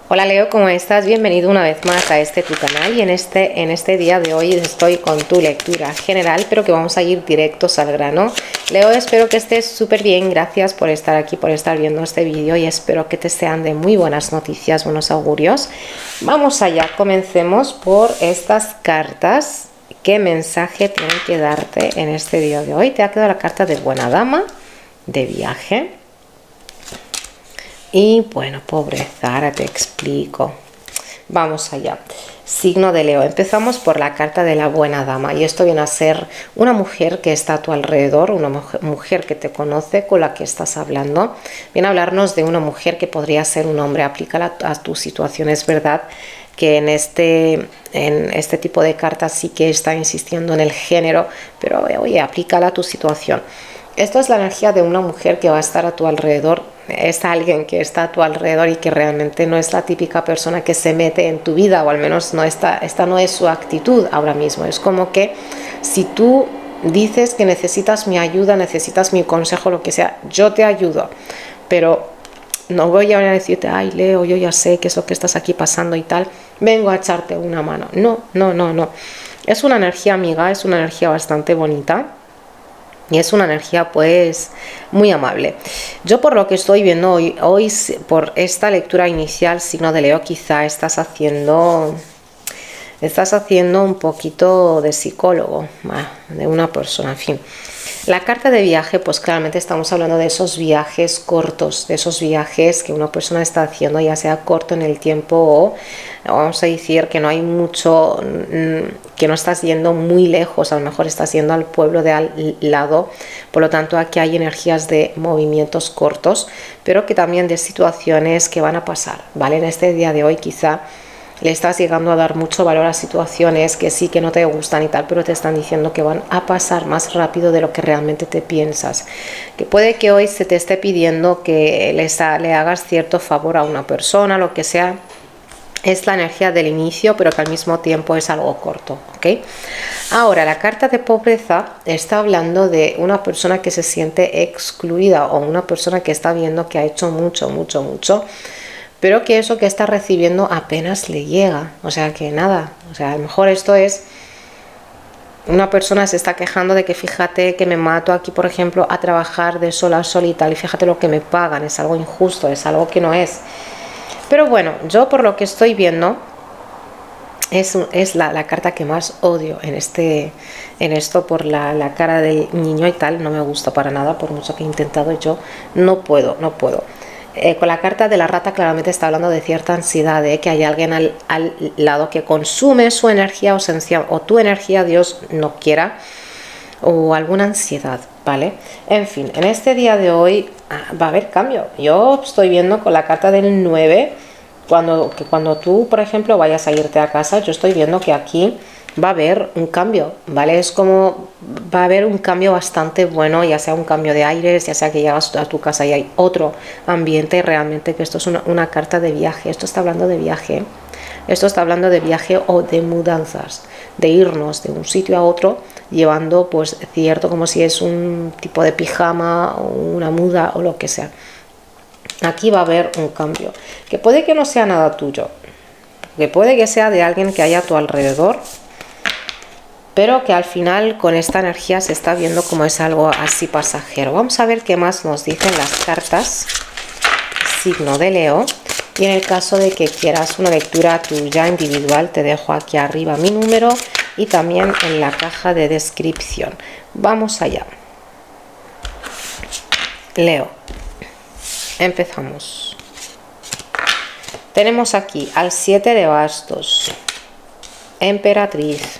Hola Leo, ¿cómo estás? Bienvenido una vez más a tu canal y en este día de hoy estoy con tu lectura general, pero que vamos a ir directos al grano. Leo, espero que estés súper bien, gracias por estar aquí, por estar viendo este vídeo y espero que te sean de muy buenas noticias, buenos augurios. Vamos allá, comencemos por estas cartas. ¿Qué mensaje tienen que darte en este día de hoy? Te ha quedado la carta de buena dama, de viaje. Y bueno, pobreza, ahora te explico. Vamos allá. Signo de Leo. Empezamos por la carta de la buena dama. Y esto viene a ser una mujer que está a tu alrededor, una mujer que te conoce, con la que estás hablando. Viene a hablarnos de una mujer que podría ser un hombre. Aplícala a tu situación. Es verdad que en este tipo de cartas sí que está insistiendo en el género, pero oye, aplícala a tu situación. Esto es la energía de una mujer que va a estar a tu alrededor. Es alguien que está a tu alrededor y que realmente no es la típica persona que se mete en tu vida, o al menos no esta no es su actitud ahora mismo. Es como que si tú dices que necesitas mi ayuda, necesitas mi consejo, lo que sea, yo te ayudo, pero no voy a decirte, ay Leo, yo ya sé qué es lo que estás aquí pasando y tal, vengo a echarte una mano. No. Es una energía amiga, es una energía bastante bonita. Y es una energía pues muy amable. Yo por lo que estoy viendo hoy por esta lectura inicial, signo de Leo, quizá estás haciendo un poquito de psicólogo, de una persona, en fin. La carta de viaje, pues claramente estamos hablando de esos viajes cortos, de esos viajes que una persona está haciendo, ya sea corto en el tiempo o vamos a decir que no hay mucho, que no estás yendo muy lejos, a lo mejor estás yendo al pueblo de al lado, por lo tanto aquí hay energías de movimientos cortos, pero que también de situaciones que van a pasar, ¿vale? En este día de hoy quizá le estás llegando a dar mucho valor a situaciones que sí que no te gustan y tal, pero te están diciendo que van a pasar más rápido de lo que realmente te piensas. Que puede que hoy se te esté pidiendo que le hagas cierto favor a una persona, lo que sea. Es la energía del inicio, pero que al mismo tiempo es algo corto, ¿ok? Ahora, la carta de pobreza está hablando de una persona que se siente excluida o una persona que está viendo que ha hecho mucho, pero que eso que está recibiendo apenas le llega, o sea que nada, o sea, a lo mejor esto es una persona se está quejando de que fíjate que me mato aquí, por ejemplo, a trabajar de sol a sol y tal, y fíjate lo que me pagan, es algo injusto, es algo que no es. Pero bueno, yo por lo que estoy viendo es la carta que más odio en esto por la cara del niño y tal, no me gusta para nada, por mucho que he intentado yo, no puedo. Con la carta de la rata claramente está hablando de cierta ansiedad, de que hay alguien al lado que consume su energía o tu energía, Dios no quiera, o alguna ansiedad, ¿vale? En fin, en este día de hoy va a haber cambio. Yo estoy viendo con la carta del 9, cuando tú, por ejemplo, vayas a irte a casa, yo estoy viendo que aquí va a haber un cambio, ¿vale? Es como va a haber un cambio bastante bueno, ya sea un cambio de aires, ya sea que llegas a tu casa y hay otro ambiente, realmente que esto es una carta de viaje, esto está hablando de viaje, o de mudanzas, de irnos de un sitio a otro, llevando pues cierto, como si es un tipo de pijama o una muda o lo que sea. Aquí va a haber un cambio, que puede que no sea nada tuyo, que puede que sea de alguien que haya a tu alrededor, pero que al final con esta energía se está viendo como es algo así pasajero. Vamos a ver qué más nos dicen las cartas, signo de Leo. Y en el caso de que quieras una lectura tuya individual, te dejo aquí arriba mi número y también en la caja de descripción. Vamos allá. Leo, empezamos. Tenemos aquí al 7 de bastos, emperatriz,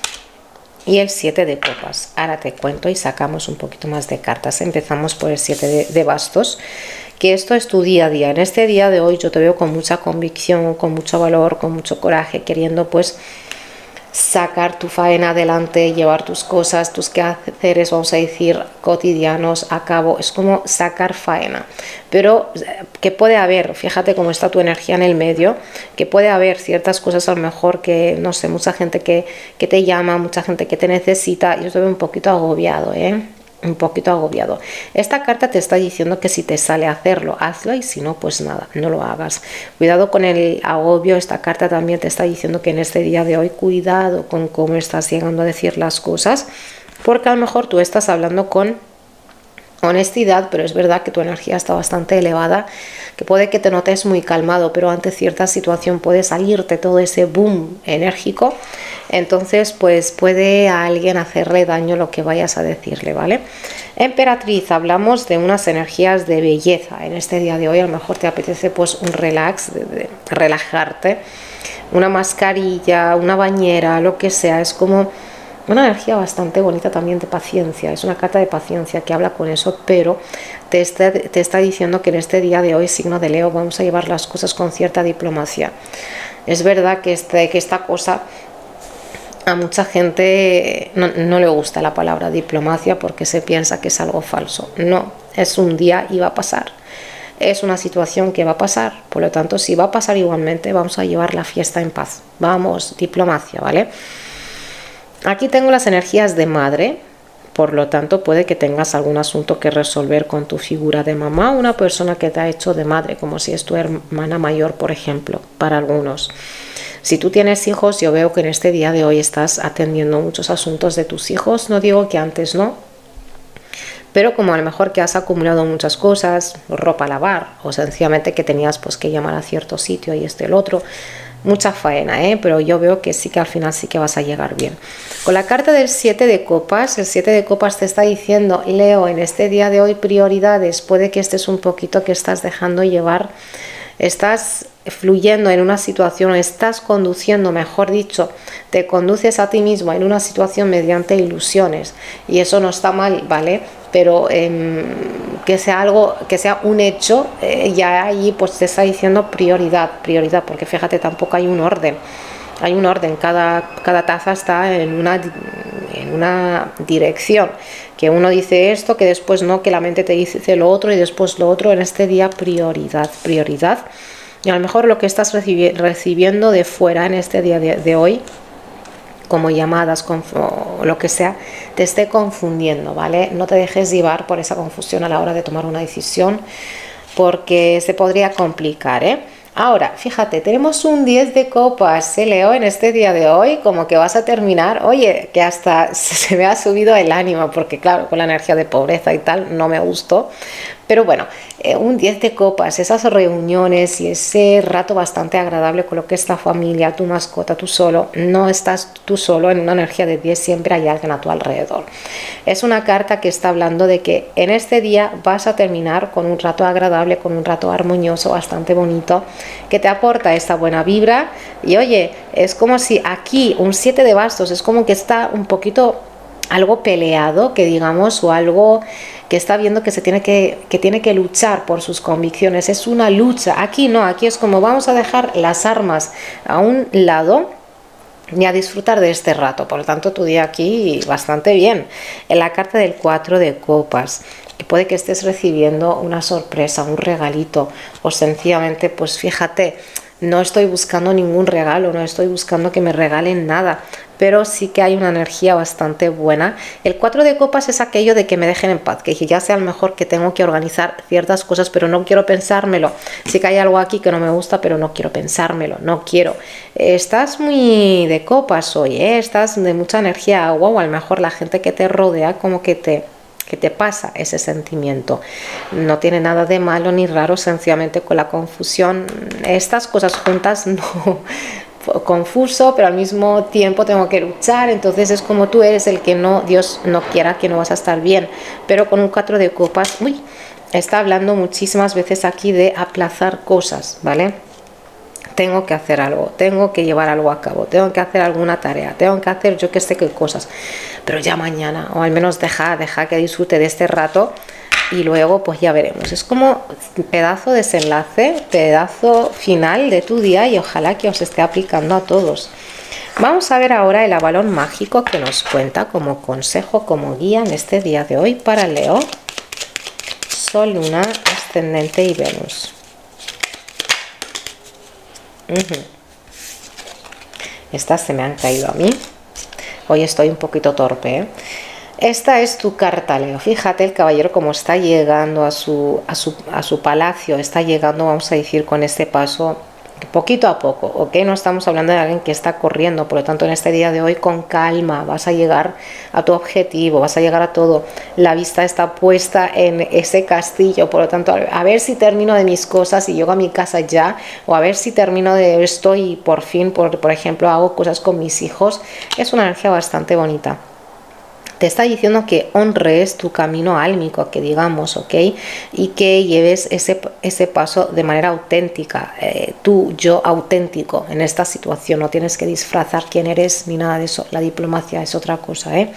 y el 7 de copas. Ahora te cuento y sacamos un poquito más de cartas. Empezamos por el 7 de bastos, que esto es tu día a día. En este día de hoy yo te veo con mucha convicción, con mucho valor, con mucho coraje, queriendo pues sacar tu faena adelante, llevar tus cosas, tus quehaceres, vamos a decir, cotidianos a cabo. Es como sacar faena, pero que puede haber, fíjate cómo está tu energía en el medio, que puede haber ciertas cosas a lo mejor que, no sé, mucha gente que te llama, mucha gente que te necesita. Yo estoy un poquito agobiado, un poquito agobiado. Esta carta te está diciendo que si te sale hacerlo, hazlo, y si no, pues nada, no lo hagas. Cuidado con el agobio. Esta carta también te está diciendo que en este día de hoy, cuidado con cómo estás llegando a decir las cosas, porque a lo mejor tú estás hablando con honestidad, pero es verdad que tu energía está bastante elevada, que puede que te notes muy calmado, pero ante cierta situación puede salirte todo ese boom enérgico, entonces pues puede a alguien hacerle daño lo que vayas a decirle, ¿vale? Emperatriz, hablamos de unas energías de belleza. En este día de hoy a lo mejor te apetece pues un relax, de relajarte, una mascarilla, una bañera, lo que sea. Es como una energía bastante bonita también de paciencia. Es una carta de paciencia que habla con eso, pero te está diciendo que en este día de hoy, signo de Leo, vamos a llevar las cosas con cierta diplomacia. Es verdad que esta cosa a mucha gente no le gusta la palabra diplomacia porque se piensa que es algo falso. No, es un día y va a pasar. Es una situación que va a pasar. Por lo tanto, si va a pasar igualmente, vamos a llevar la fiesta en paz. Vamos, diplomacia, ¿vale? Aquí tengo las energías de madre, por lo tanto puede que tengas algún asunto que resolver con tu figura de mamá, una persona que te ha hecho de madre, como si es tu hermana mayor, por ejemplo, para algunos. Si tú tienes hijos, yo veo que en este día de hoy estás atendiendo muchos asuntos de tus hijos. No digo que antes no, pero como a lo mejor que has acumulado muchas cosas, ropa a lavar, o sencillamente que tenías pues que llamar a cierto sitio y el otro, mucha faena, pero yo veo que sí, que al final sí que vas a llegar bien. Con la carta del 7 de copas, el 7 de copas te está diciendo, Leo, en este día de hoy prioridades. Puede que estés un poquito que estás dejando llevar, estás fluyendo en una situación, estás conduciendo, mejor dicho, te conduces a ti mismo en una situación mediante ilusiones, y eso no está mal, ¿vale? Pero que sea algo, que sea un hecho, ya allí pues te está diciendo prioridad, porque fíjate, tampoco hay un orden, cada taza está en una dirección, que uno dice esto, que después no, que la mente te dice lo otro y después lo otro. En este día prioridad, y a lo mejor lo que estás recibiendo de fuera en este día de hoy, como llamadas, o lo que sea, te esté confundiendo, ¿vale? No te dejes llevar por esa confusión a la hora de tomar una decisión, porque se podría complicar, Ahora, fíjate, tenemos un 10 de copas, Leo, en este día de hoy, como que vas a terminar, oye, que hasta se me ha subido el ánimo, porque claro, con la energía de pobreza y tal, no me gustó. Pero bueno, un 10 de copas, esas reuniones y ese rato bastante agradable con lo que es la familia, tu mascota, tú solo, no estás tú solo en una energía de 10, siempre hay alguien a tu alrededor. Es una carta que está hablando de que en este día vas a terminar con un rato agradable, con un rato armonioso, bastante bonito, que te aporta esta buena vibra. Y oye, es como si aquí un 7 de bastos, es como que está un poquito algo peleado, que digamos, o algo que está viendo que tiene que luchar por sus convicciones. Es una lucha. Aquí no, aquí es como vamos a dejar las armas a un lado y a disfrutar de este rato. Por lo tanto, tu día aquí bastante bien. En la carta del 4 de copas, que puede que estés recibiendo una sorpresa, un regalito, o sencillamente, pues fíjate, no estoy buscando ningún regalo, no estoy buscando que me regalen nada, pero sí que hay una energía bastante buena. El 4 de copas es aquello de que me dejen en paz, que ya sea a lo mejor que tengo que organizar ciertas cosas, pero no quiero pensármelo. Sí que hay algo aquí que no me gusta, pero no quiero pensármelo, no quiero. Estás muy de copas hoy, estás de mucha energía agua, o a lo mejor la gente que te rodea como que te pasa ese sentimiento. No tiene nada de malo ni raro, sencillamente con la confusión. Estas cosas juntas no... confuso, pero al mismo tiempo tengo que luchar. Entonces es como tú eres el que no, Dios no quiera, que no vas a estar bien. Pero con un 4 de copas, está hablando muchísimas veces aquí de aplazar cosas, ¿vale? Tengo que hacer algo, tengo que llevar algo a cabo, tengo que hacer alguna tarea, tengo que hacer yo que sé qué cosas, pero ya mañana, o al menos deja que disfrute de este rato, y luego pues ya veremos. Es como pedazo desenlace, pedazo final de tu día, y ojalá que os esté aplicando a todos. Vamos a ver ahora el avalón mágico que nos cuenta como consejo, como guía en este día de hoy para Leo, Sol, Luna, Ascendente y Venus. Estas se me han caído a mí. Hoy estoy un poquito torpe, Esta es tu carta, Leo. Fíjate el caballero como está llegando a su palacio, está llegando, vamos a decir, con este paso poquito a poco, ¿ok? No estamos hablando de alguien que está corriendo, por lo tanto en este día de hoy con calma vas a llegar a tu objetivo, vas a llegar a todo. La vista está puesta en ese castillo, por lo tanto a ver si termino de mis cosas y llego a mi casa ya, o a ver si termino de esto y por fin, por ejemplo, hago cosas con mis hijos. Es una energía bastante bonita. Te está diciendo que honres tu camino álmico, que digamos, ¿ok? Y que lleves ese paso de manera auténtica, tú, yo auténtico en esta situación. No tienes que disfrazar quién eres ni nada de eso. La diplomacia es otra cosa, ¿eh?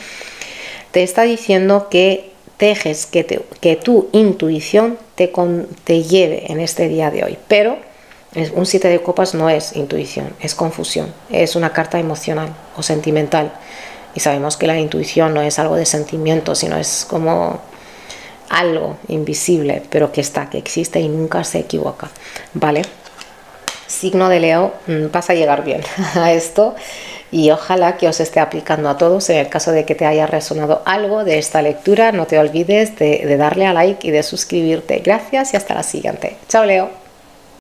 Te está diciendo que dejes que tu intuición te lleve en este día de hoy. Pero un 7 de copas no es intuición, es confusión. Es una carta emocional o sentimental. Y sabemos que la intuición no es algo de sentimiento, sino es como algo invisible, pero que está, que existe y nunca se equivoca, ¿vale? Signo de Leo, vas a llegar bien a esto y ojalá que os esté aplicando a todos. En el caso de que te haya resonado algo de esta lectura, no te olvides de darle a like y de suscribirte. Gracias y hasta la siguiente. Chao, Leo.